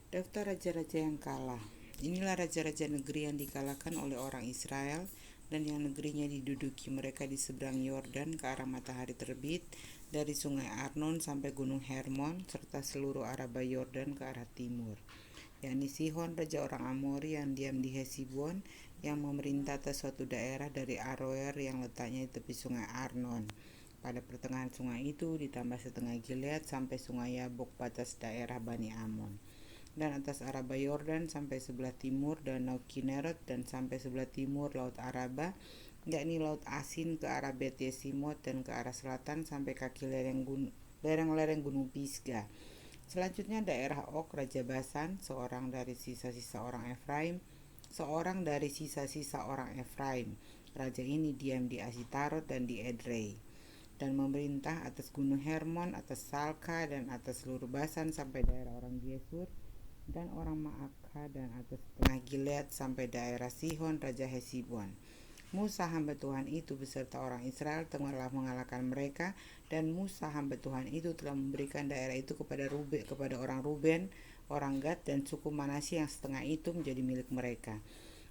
Daftar raja-raja yang kalah. Inilah raja-raja negeri yang dikalahkan oleh orang Israel dan yang negerinya diduduki mereka di seberang Yordan ke arah matahari terbit, dari sungai Arnon sampai gunung Hermon, serta seluruh Araba Yordan ke arah timur, yakni Sihon, raja orang Amori yang diam di Hesibon, yang memerintah atas suatu daerah dari Aroer yang letaknya di tepi sungai Arnon pada pertengahan sungai itu, ditambah setengah Gilead sampai sungai Yabok batas daerah Bani Amon, dan atas Araba Yordan sampai sebelah timur Danau Kineret, dan sampai sebelah timur Laut Araba, yakni Laut Asin ke arah Bet Yesimot, dan ke arah selatan sampai kaki lereng-lereng Gunung Pisgah. Selanjutnya daerah Ok, Raja Basan, seorang dari sisa-sisa orang Efraim. Raja ini diam di Asitarot dan di Edrei, dan memerintah atas gunung Hermon, atas Salka, dan atas seluruh Basan sampai daerah orang Gesur dan orang Maakah, dan atas tengah Gilead sampai daerah Sihon, Raja Hesibon. Musa hamba Tuhan itu beserta orang Israel telah mengalahkan mereka, dan Musa hamba Tuhan itu telah memberikan daerah itu kepada orang Ruben, orang Gad, dan suku Manasye yang setengah itu menjadi milik mereka.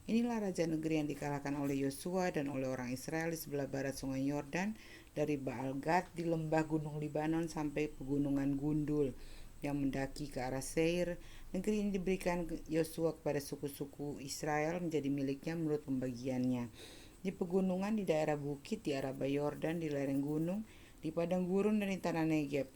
Inilah raja negeri yang dikalahkan oleh Yosua dan oleh orang Israel di sebelah barat sungai Yordan, dari Baal Gad di lembah gunung Libanon sampai pegunungan Gundul yang mendaki ke arah Seir. Negeri ini diberikan Yosua kepada suku-suku Israel menjadi miliknya menurut pembagiannya. Di pegunungan, di daerah bukit, di Araba Yordan, di lereng gunung, di padang gurun, dan di tanah Negeb,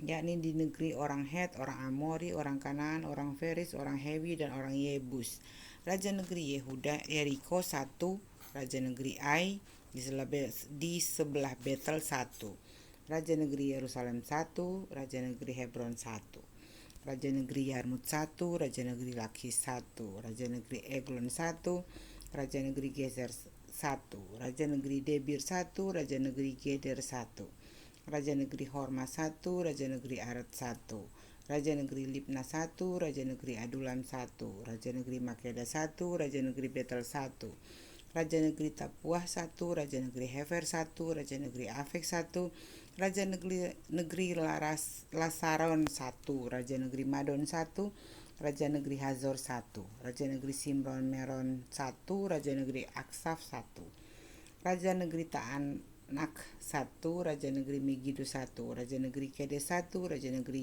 yakni di negeri orang Het, orang Amori, orang Kanaan, orang Feris, orang Hewi, dan orang Yebus. Raja negeri Yehuda, Yeriko 1, raja negeri Ai di sebelah Betel 1, raja negeri Yerusalem 1, raja negeri Hebron 1, raja negeri Yarmut 1, raja negeri Lakis 1, raja negeri Eglon 1, raja negeri Gezer 1, raja negeri Debir 1, raja negeri Geder 1, raja negeri Horma 1, raja negeri Arat 1, raja negeri Libna 1, raja negeri Adulam 1, raja negeri Makeda 1, raja negeri Betel 1, raja negeri Tapuah 1, raja negeri Hefer 1, raja negeri Afek 1, raja negeri Lasaron 1, raja negeri Madon 1, raja negeri Hazor 1, raja negeri Simron Meron 1, raja negeri Aksaf 1, raja negeri Ta'anak 1, raja negeri Megiddo 1, raja negeri Kedes 1, raja negeri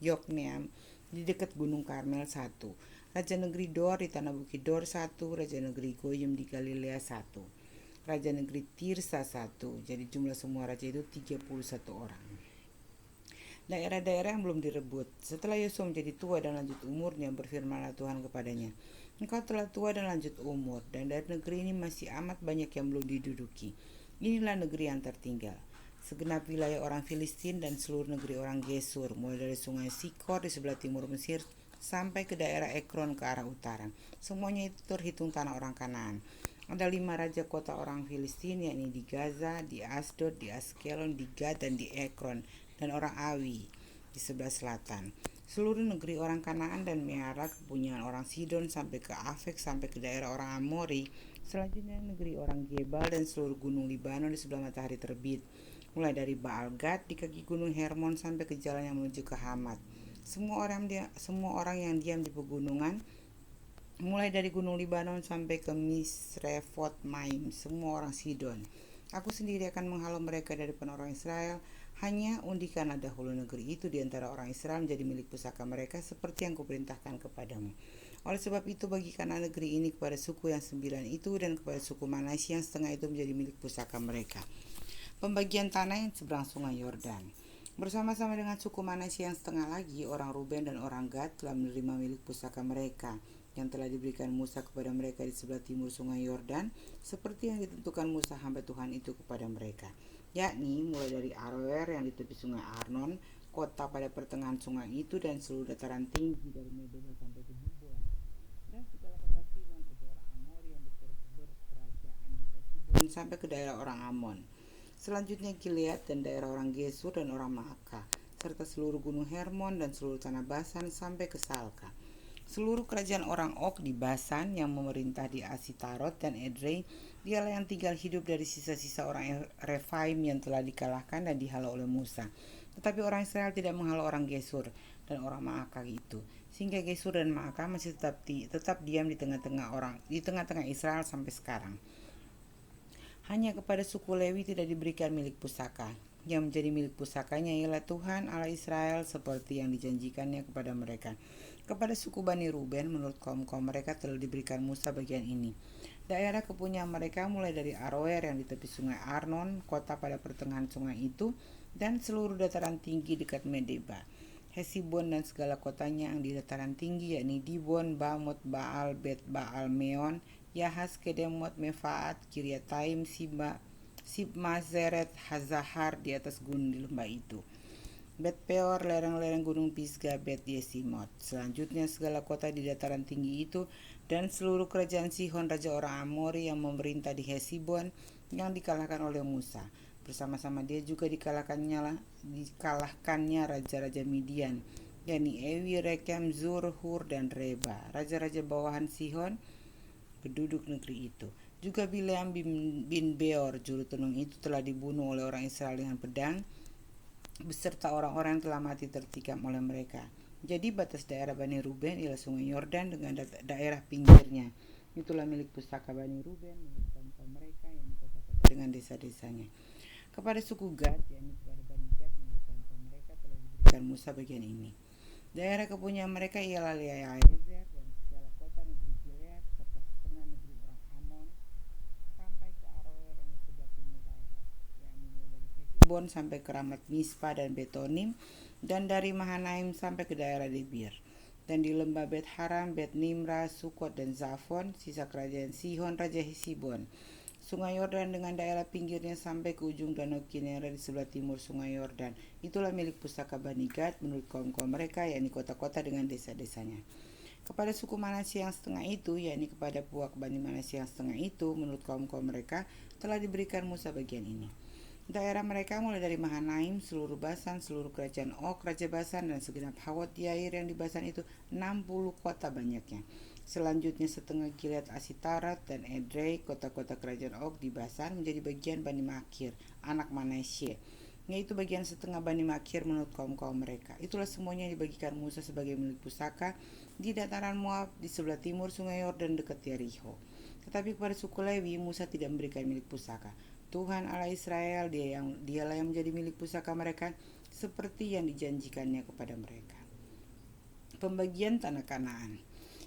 Yokneam di dekat Gunung Karmel 1, raja negeri Dor di tanah bukit Dor 1, raja negeri Goyim di Galilea 1, raja negeri Tirsa 1. Jadi jumlah semua raja itu 31 orang. Daerah-daerah yang belum direbut. Setelah Yosua menjadi tua dan lanjut umurnya, berfirmanlah Tuhan kepadanya, engkau telah tua dan lanjut umur, dan dari negeri ini masih amat banyak yang belum diduduki. Inilah negeri yang tertinggal, segenap wilayah orang Filistin dan seluruh negeri orang Gesur, mulai dari sungai Sikor di sebelah timur Mesir sampai ke daerah Ekron ke arah utara. Semuanya itu terhitung tanah orang Kanaan. Ada 5 raja kota orang Filistin, yakni di Gaza, di Asdod, di Askelon, di Gad, dan di Ekron, dan orang Awi di sebelah selatan. Seluruh negeri orang Kanaan dan Meara, kepunyaan orang Sidon, sampai ke Afek, sampai ke daerah orang Amori. Selanjutnya negeri orang Gebal dan seluruh gunung Libanon di sebelah matahari terbit, mulai dari Baal Gad di kaki gunung Hermon sampai ke jalan yang menuju ke Hamat. Semua orang yang diam di pegunungan, mulai dari gunung Libanon sampai ke Misrefot Maim, semua orang Sidon. Aku sendiri akan menghalau mereka dari depan orang Israel. Hanya undikanlah dahulu negeri itu di antara orang Israel menjadi milik pusaka mereka, seperti yang kuperintahkan kepadamu. Oleh sebab itu, bagikanlah negeri ini kepada suku yang 9 itu, dan kepada suku Manasye yang setengah itu menjadi milik pusaka mereka. Pembagian tanah yang seberang sungai Yordan. Bersama-sama dengan suku Manasye yang setengah lagi, orang Ruben dan orang Gad telah menerima milik pusaka mereka yang telah diberikan Musa kepada mereka di sebelah timur sungai Yordan, seperti yang ditentukan Musa hamba Tuhan itu kepada mereka, yakni mulai dari Aroer yang di tepi sungai Arnon, kota pada pertengahan sungai itu, dan seluruh dataran tinggi dari Medeba sampai ke Dibon, dan segala kota Sihon, kedua orang Amori yang berkerajaan di Hesibon, sampai ke daerah orang Amon. Selanjutnya Gilead dan daerah orang Gesur dan orang Maakah, serta seluruh gunung Hermon dan seluruh tanah Basan sampai ke Salka. Seluruh kerajaan orang Ok di Basan yang memerintah di Asitarot dan Edrei, dialah yang tinggal hidup dari sisa-sisa orang Refaim yang telah dikalahkan dan dihalau oleh Musa. Tetapi orang Israel tidak menghalau orang Gesur dan orang Maakah itu, sehingga Gesur dan Maakah masih tetap diam di tengah-tengah Israel sampai sekarang. Hanya kepada suku Lewi tidak diberikan milik pusaka. Yang menjadi milik pusakanya ialah Tuhan Allah Israel seperti yang dijanjikannya kepada mereka. Kepada suku Bani Ruben menurut kaum-kaum mereka telah diberikan Musa bagian ini. Daerah kepunyaan mereka mulai dari Aroer yang di tepi sungai Arnon, kota pada pertengahan sungai itu, dan seluruh dataran tinggi dekat Medeba. Hesibon dan segala kotanya yang di dataran tinggi, yakni Dibon, Bamot, Baal, Bet Baal, Meon, Yahas, Kedemot, Mefaat, Kiryataim, Sibma, Zeret, Hazahar di atas gunung di lembah itu. Bet Peor, lereng-lereng gunung Pisgah, Bet Yesimot. Selanjutnya segala kota di dataran tinggi itu dan seluruh kerajaan Sihon raja orang Amori yang memerintah di Hesibon yang dikalahkan oleh Musa. Bersama-sama dia juga dikalahkannya raja-raja Midian, yakni Ewi, Rekem, Zur, Hur, dan Reba, raja-raja bawahan Sihon penduduk negeri itu. Juga Bileam bin Beor, juru tenung itu telah dibunuh oleh orang Israel dengan pedang, beserta orang-orang yang telah mati tertikam oleh mereka. Jadi batas daerah Bani Ruben ialah sungai Yordan dengan daerah pinggirnya. Itulah milik pusaka Bani Ruben, milik kaum mereka yang kota-kota dengan desa-desanya. Kepada suku Gad, yakni kepada Bani Gad, milik kaum mereka telah diberikan Musa bagian ini. Daerah kepunyaan mereka ialah Yaezer dan segala kota negeri Gilead serta setengah negeri orang Amon sampai ke Aroer yang sebelah timur Raba, yakni mulai dari Hesibon sampai ke Ramat Mispa dan Betonim, dan dari Mahanaim sampai ke daerah Debir, dan di lembah Bet Haram, Bet Nimra, Sukot dan Zafon, sisa kerajaan Sihon raja Hesibon. Sungai Yordan dengan daerah pinggirnya sampai ke ujung danau Kineret di sebelah timur sungai Yordan. Itulah milik pusaka Bani Gad menurut kaum-kaum mereka, yakni kota-kota dengan desa-desanya. Kepada suku Manasye yang setengah itu, yakni kepada puak Bani Manasye yang setengah itu, menurut kaum-kaum mereka telah diberikan Musa bagian ini. Daerah mereka mulai dari Mahanaim, seluruh Basan, seluruh kerajaan Ok, raja Basan, dan segenap Hawot Yair yang di Basan itu 60 kota banyaknya. Selanjutnya setengah Gilead, Asitarat, dan Edrei, kota-kota kerajaan Og di Basan menjadi bagian Bani Makir, anak Manasye, yaitu bagian setengah Bani Makir menurut kaum-kaum mereka. Itulah semuanya yang dibagikan Musa sebagai milik pusaka di dataran Moab di sebelah timur sungai Yordan dekat Yeriko. Tetapi kepada suku Lewi, Musa tidak memberikan milik pusaka. Tuhan Allah Israel, dialah yang menjadi milik pusaka mereka seperti yang dijanjikannya kepada mereka. Pembagian tanah Kanaan.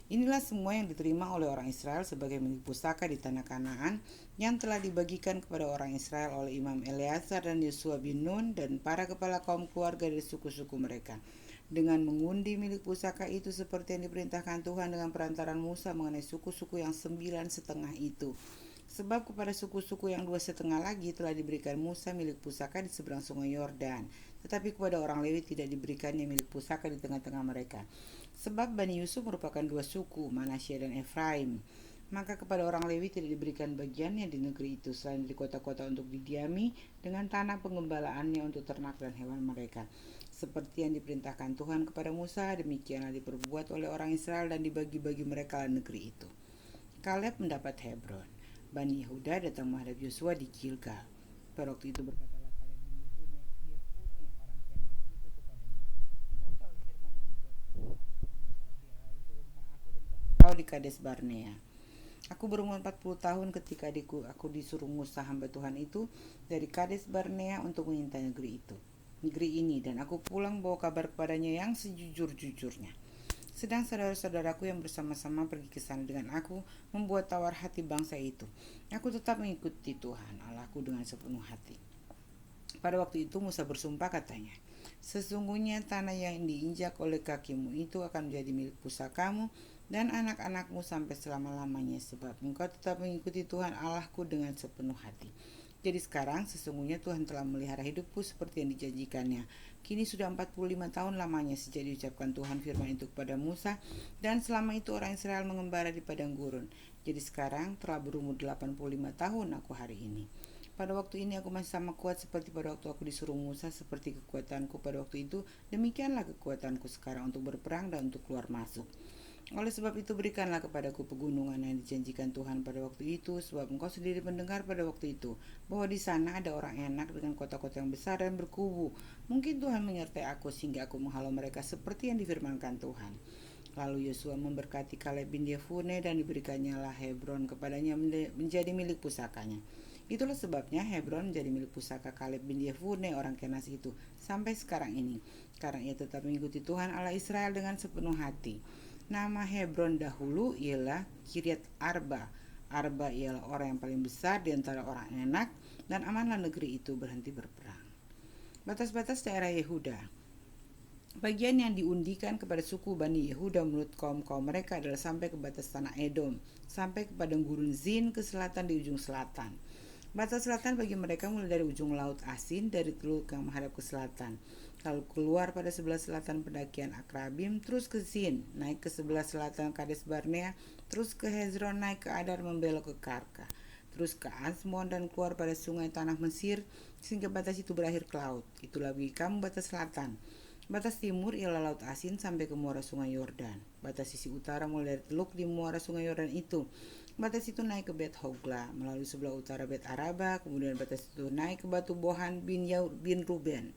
Inilah semua yang diterima oleh orang Israel sebagai milik pusaka di tanah Kanaan yang telah dibagikan kepada orang Israel oleh Imam Eleazar dan Yosua bin Nun dan para kepala kaum keluarga dari suku-suku mereka, dengan mengundi milik pusaka itu seperti yang diperintahkan Tuhan dengan perantaran Musa mengenai suku-suku yang 9,5 itu. Sebab kepada suku-suku yang 2,5 lagi telah diberikan Musa milik pusaka di seberang sungai Yordan, tetapi kepada orang Lewi tidak diberikannya milik pusaka di tengah-tengah mereka. Sebab Bani Yusuf merupakan 2 suku, Manasye dan Efraim. Maka kepada orang Lewi tidak diberikan bagiannya di negeri itu selain di kota-kota untuk didiami dengan tanah pengembalaannya untuk ternak dan hewan mereka. Seperti yang diperintahkan Tuhan kepada Musa, demikianlah diperbuat oleh orang Israel dan dibagi-bagi mereka negeri itu. Kaleb mendapat Hebron. Bani Yehuda datang menghadap Yosua di Gilgal. Pada waktu itu berkatalah Kaleb bin Yefune orang Kenas itu kepadanya, engkau tahu firman yang dikuatkan Kau di Kades Barnea. Aku berumur 40 tahun ketika aku disuruh Musa hamba Tuhan itu dari Kades Barnea untuk mengintai negeri ini, dan aku pulang bawa kabar kepadanya yang sejujur-jujurnya. Sedang saudara-saudaraku yang bersama-sama pergi ke sana dengan aku membuat tawar hati bangsa itu. Aku tetap mengikuti Tuhan Allahku dengan sepenuh hati. Pada waktu itu Musa bersumpah katanya, sesungguhnya tanah yang diinjak oleh kakimu itu akan menjadi milik pusakamu dan anak-anakmu sampai selama-lamanya, sebab engkau tetap mengikuti Tuhan Allahku dengan sepenuh hati. Jadi sekarang sesungguhnya Tuhan telah memelihara hidupku seperti yang dijanjikannya. Kini sudah 45 tahun lamanya sejak diucapkan Tuhan firman itu kepada Musa, dan selama itu orang Israel mengembara di padang gurun. Jadi sekarang telah berumur 85 tahun aku hari ini. Pada waktu ini aku masih sama kuat seperti pada waktu aku disuruh Musa, seperti kekuatanku pada waktu itu, demikianlah kekuatanku sekarang untuk berperang dan untuk keluar masuk. Oleh sebab itu berikanlah kepadaku pegunungan yang dijanjikan Tuhan pada waktu itu, sebab engkau sendiri mendengar pada waktu itu bahwa di sana ada orang enak dengan kota-kota yang besar dan berkubu. Mungkin Tuhan menyertai aku sehingga aku menghalau mereka seperti yang difirmankan Tuhan. Lalu Yosua memberkati Kaleb bin Yefune dan diberikannya lah Hebron kepadanya menjadi milik pusakanya. Itulah sebabnya Hebron menjadi milik pusaka Kaleb bin Yefune orang Kenas itu sampai sekarang ini, karena ia tetap mengikuti Tuhan Allah Israel dengan sepenuh hati. Nama Hebron dahulu ialah Kiryat Arba. Arba ialah orang yang paling besar di antara orang Enak, dan amanlah negeri itu berhenti berperang. Batas-batas daerah Yehuda. Bagian yang diundikan kepada suku Bani Yehuda menurut kaum-kaum mereka adalah sampai ke batas tanah Edom, sampai ke padang gurun Zin ke selatan di ujung selatan. Batas selatan bagi mereka mulai dari ujung laut Asin, dari teluk yang menghadap ke selatan, lalu keluar pada sebelah selatan pendakian Akrabim, terus ke Zin, naik ke sebelah selatan Kades Barnea, terus ke Hezron, naik ke Adar membelok ke Karka, terus ke Asmon dan keluar pada sungai tanah Mesir, sehingga batas itu berakhir ke laut. Itulah bagi kamu batas selatan. Batas timur ialah laut Asin sampai ke muara sungai Yordan. Batas sisi utara mulai dari teluk di muara sungai Yordan itu. Batas itu naik ke Bet Hogla melalui sebelah utara Bet Araba, kemudian batas itu naik ke Batu Bohan bin Ruben.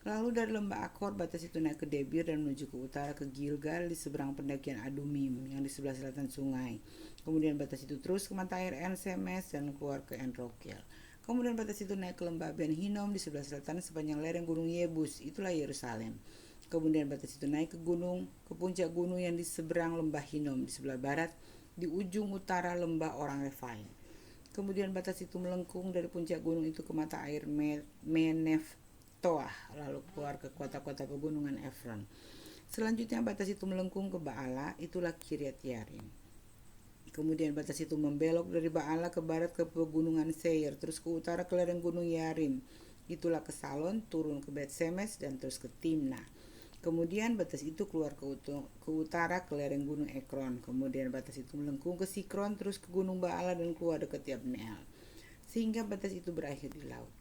Lalu dari lembah Akor batas itu naik ke Debir dan menuju ke utara ke Gilgal di seberang pendakian Adumim yang di sebelah selatan sungai. Kemudian batas itu terus ke mata air En Semes dan keluar ke En Rokel. Kemudian batas itu naik ke lembah Ben Hinnom di sebelah selatan sepanjang lereng gunung Yebus, itulah Yerusalem. Kemudian batas itu naik ke puncak gunung yang di seberang lembah Hinnom di sebelah barat, di ujung utara lembah orang Refaim. Kemudian batas itu melengkung dari puncak gunung itu ke mata air Meneftoah, lalu keluar ke kota-kota pegunungan Efron. Selanjutnya batas itu melengkung ke Baala, itulah Kiryat Yarim. Kemudian batas itu membelok dari Baala ke barat ke pegunungan Seir, terus ke utara ke lereng gunung Yarim, itulah ke Salon, turun ke Bet Semes dan terus ke Timna. Kemudian batas itu keluar ke utara ke lereng gunung Ekron. Kemudian batas itu melengkung ke Sikron, terus ke gunung Baala dan keluar dekat Yabneel, sehingga batas itu berakhir di laut.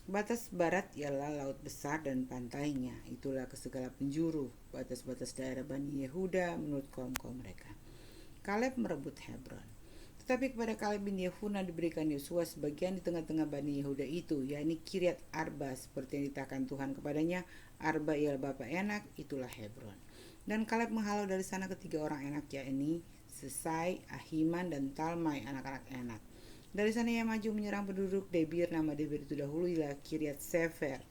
Batas barat ialah laut besar dan pantainya, itulah ke segala penjuru, batas-batas daerah Bani Yehuda menurut kaum-kaum mereka. Kaleb merebut Hebron. Tetapi kepada Kaleb bin Yefune diberikan Yosua sebagian di tengah-tengah Bani Yehuda itu, yakni Kiryat Arba, seperti yang ditakan Tuhan kepadanya. Arba ialah bapa Enak, itulah Hebron. Dan Kaleb menghalau dari sana ketiga orang Enak, yakni Sesai, Ahiman, dan Talmai, anak-anak Enak. Dari sana ia maju menyerang penduduk Debir. Nama Debir itu dahulu ialah Kiryat Sefer.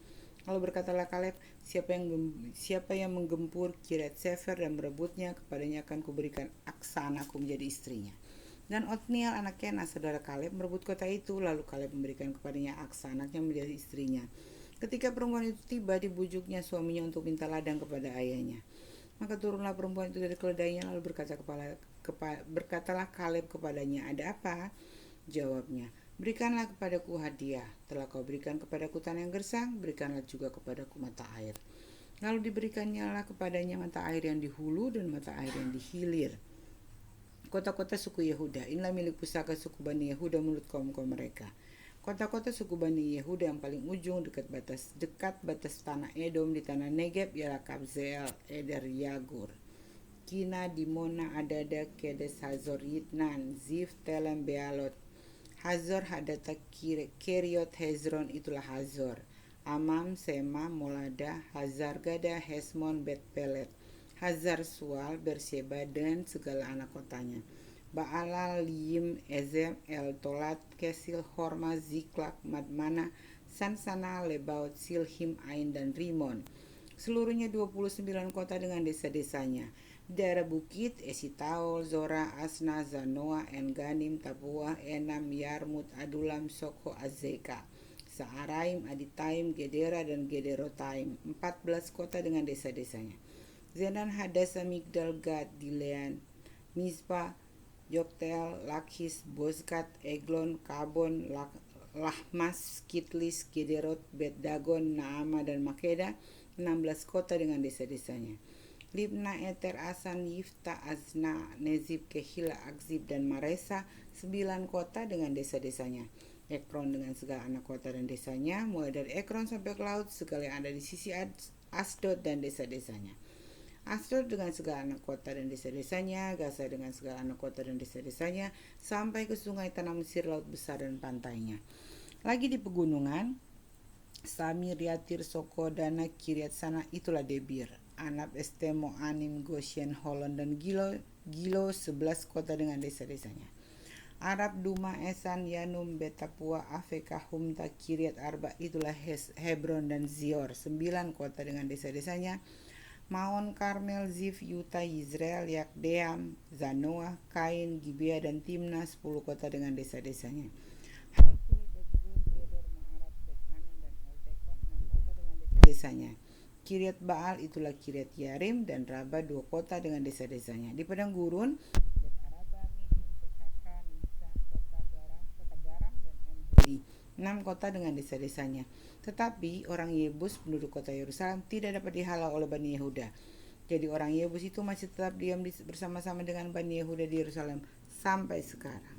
Lalu berkatalah Kaleb, siapa yang menggempur Kiryat Sefer dan merebutnya, kepadanya akan kuberikan Aksa anakku menjadi istrinya. Dan Otniel anak Kenas saudara Kaleb merebut kota itu. Lalu Kaleb memberikan kepadanya Aksa anaknya menjadi istrinya. Ketika perempuan itu tiba, dibujuknya suaminya untuk minta ladang kepada ayahnya. Maka turunlah perempuan itu dari keledainya, lalu berkatalah Kaleb kepadanya, ada apa? Jawabnya, berikanlah kepadaku hadiah. Telah kau berikan kepadaku tanah yang gersang, berikanlah juga kepadaku mata air. Lalu diberikannya lah kepadanya mata air yang di hulu dan mata air yang di hilir. Kota-kota suku Yehuda, inilah milik pusaka suku Bani Yehuda menurut kaum-kaum mereka. Kota-kota suku Bani Yehuda yang paling ujung dekat batas tanah Edom di tanah Negeb ialah Kabzeel, Eder, Yagur, Kina, Dimona, Adada, Kedes, Hazor, Yitnan, Zif, Telem, Bealot, Hazor, Hadata, Keriot, Hezron, itulah Hazor, Amam, Sema, Molada, Hazargada, Hesmon, Bet Pelet, Hazar Sual, Berseba, dan segala anak kotanya, Baala, Liyim, Ezem, El Tolat, Kesil, Horma, Ziklak, Madmana, Sansana, Lebaut, Silhim, Ain, dan Rimon. Seluruhnya 29 kota dengan desa-desanya. Daerah bukit, Esitaol, Zora, Asna, Zanoa, En-Ganim, Tapua, Enam, Yarmut, Adulam, Soko, Azeka, Saaraim, Aditaim, Gedera, dan Gederotaim. 14 kota dengan desa-desanya. Zenan, Hadasa, Migdal, Gad, Dilean, Mizpah, Yoktel, Lakhis, Bozkat, Eglon, Kabon, Lahmas, Kitlis, Gederot, Bet Dagon, Naama, dan Makeda. 16 kota dengan desa-desanya. Libna, Eter, Asan, Yifta, Azna, Nezib, Kehila, Akzib, dan Maresa. 9 kota dengan desa-desanya. Ekron dengan segala anak kota dan desanya, mulai dari Ekron sampai ke laut, segala yang ada di sisi Asdod dan desa-desanya. Asdod dengan segala anak kota dan desa-desanya, Gaza dengan segala anak kota dan desa-desanya, sampai ke sungai tanah Mesir, laut besar dan pantainya. Lagi di pegunungan, Samir, Yatir, Soko, Dana, Kiryat Sana, itulah Debir, Anab, Estemo, Anim, Goshen, Holon, dan Gilo 11 kota dengan desa-desanya. Arab, Duma, Esan, Yanum, Betapua, Afeka, Humta, Kiryat Arba, itulah Hebron dan Zior, 9 kota dengan desa-desanya. Maon, Karmel, Zif, Yuta, Yizreel, Yakdeam, Zanoah, Kain, Gibea, dan Timna, 10 kota dengan desa-desanya. Haikui, Betgun, Geder, Ma'arab, Bet-Anan, dan Eltekon, 6 kota dengan desa-desanya. Kiryat Baal, itulah Kiryat Yarim, dan Raba, 2 kota dengan desa-desanya. Di padang gurun, Bet Araba, Midin, PKK, Nisa, kota garam, dan En-Hori, 6 kota dengan desa-desanya. Tetapi orang Yebus, penduduk kota Yerusalem, tidak dapat dihalau oleh Bani Yehuda. Jadi orang Yebus itu masih tetap diam bersama-sama dengan Bani Yehuda di Yerusalem sampai sekarang.